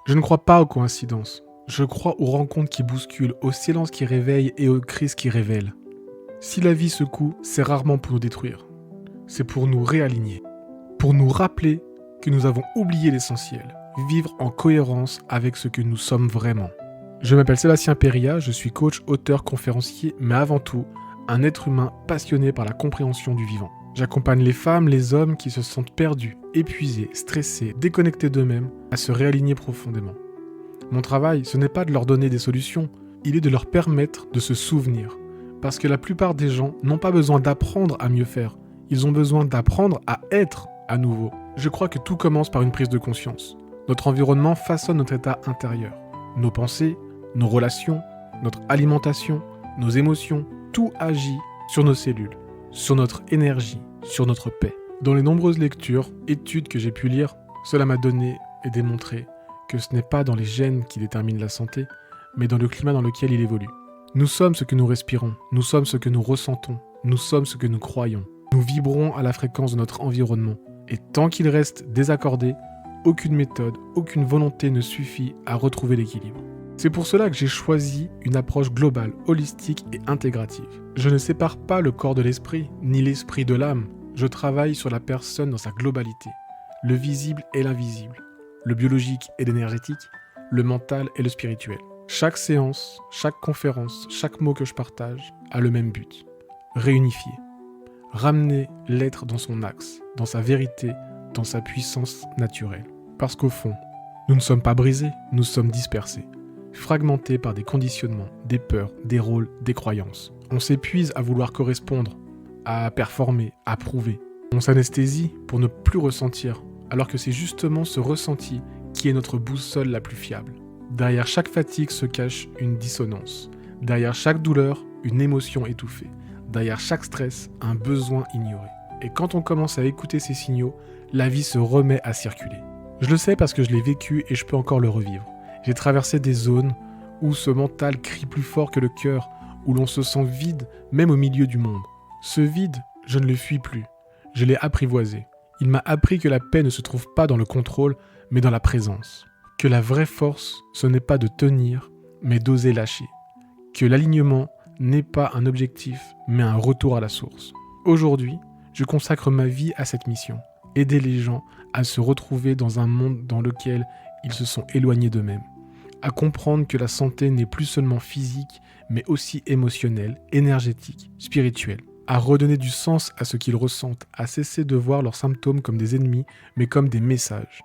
Je ne crois pas aux coïncidences. Je crois aux rencontres qui bousculent, aux silences qui réveillent et aux crises qui révèlent. Si la vie secoue, c'est rarement pour nous détruire. C'est pour nous réaligner. Pour nous rappeler que nous avons oublié l'essentiel. Vivre en cohérence avec ce que nous sommes vraiment. Je m'appelle Sébastien Péria, je suis coach, auteur, conférencier, mais avant tout, un être humain passionné par la compréhension du vivant. J'accompagne les femmes, les hommes qui se sentent perdus, épuisés, stressés, déconnectés d'eux-mêmes, à se réaligner profondément. Mon travail, ce n'est pas de leur donner des solutions, il est de leur permettre de se souvenir. Parce que la plupart des gens n'ont pas besoin d'apprendre à mieux faire, ils ont besoin d'apprendre à être à nouveau. Je crois que tout commence par une prise de conscience. Notre environnement façonne notre état intérieur. Nos pensées, nos relations, notre alimentation, nos émotions, tout agit sur nos cellules, sur notre énergie, sur notre paix. Dans les nombreuses lectures, études que j'ai pu lire, cela m'a donné et démontré que ce n'est pas dans les gènes qui déterminent la santé, mais dans le climat dans lequel il évolue. Nous sommes ce que nous respirons, nous sommes ce que nous ressentons, nous sommes ce que nous croyons. Nous vibrons à la fréquence de notre environnement. Et tant qu'il reste désaccordé, aucune méthode, aucune volonté ne suffit à retrouver l'équilibre. C'est pour cela que j'ai choisi une approche globale, holistique et intégrative. Je ne sépare pas le corps de l'esprit, ni l'esprit de l'âme. Je travaille sur la personne dans sa globalité. Le visible et l'invisible, le biologique et l'énergétique, le mental et le spirituel. Chaque séance, chaque conférence, chaque mot que je partage a le même but. Réunifier. Ramener l'être dans son axe, dans sa vérité, dans sa puissance naturelle. Parce qu'au fond, nous ne sommes pas brisés, nous sommes dispersés. Fragmentés par des conditionnements, des peurs, des rôles, des croyances. On s'épuise à vouloir correspondre, à performer, à prouver. On s'anesthésie pour ne plus ressentir, alors que c'est justement ce ressenti qui est notre boussole la plus fiable. Derrière chaque fatigue se cache une dissonance. Derrière chaque douleur, une émotion étouffée. Derrière chaque stress, un besoin ignoré. Et quand on commence à écouter ces signaux, la vie se remet à circuler. Je le sais parce que je l'ai vécu et je peux encore le revivre. J'ai traversé des zones où ce mental crie plus fort que le cœur, où l'on se sent vide même au milieu du monde. Ce vide, je ne le fuis plus. Je l'ai apprivoisé. Il m'a appris que la paix ne se trouve pas dans le contrôle, mais dans la présence. Que la vraie force, ce n'est pas de tenir, mais d'oser lâcher. Que l'alignement n'est pas un objectif, mais un retour à la source. Aujourd'hui, je consacre ma vie à cette mission. Aider les gens à se retrouver dans un monde dans lequel ils se sont éloignés d'eux-mêmes. À comprendre que la santé n'est plus seulement physique, mais aussi émotionnelle, énergétique, spirituelle. À redonner du sens à ce qu'ils ressentent, à cesser de voir leurs symptômes comme des ennemis, mais comme des messages.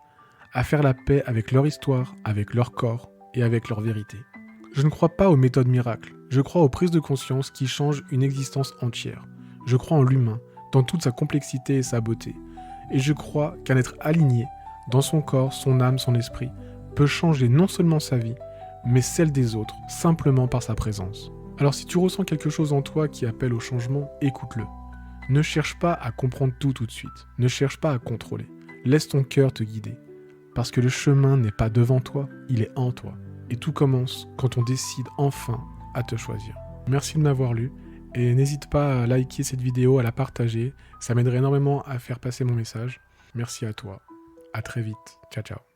À faire la paix avec leur histoire, avec leur corps et avec leur vérité. Je ne crois pas aux méthodes miracles, je crois aux prises de conscience qui changent une existence entière. Je crois en l'humain, dans toute sa complexité et sa beauté. Et je crois qu'un être aligné, dans son corps, son âme, son esprit, peut changer non seulement sa vie, mais celle des autres, simplement par sa présence. Alors si tu ressens quelque chose en toi qui appelle au changement, écoute-le. Ne cherche pas à comprendre tout de suite, ne cherche pas à contrôler. Laisse ton cœur te guider. Parce que le chemin n'est pas devant toi, il est en toi. Et tout commence quand on décide enfin à te choisir. Merci de m'avoir lu et n'hésite pas à liker cette vidéo, à la partager. Ça m'aiderait énormément à faire passer mon message. Merci à toi. À très vite. Ciao, ciao.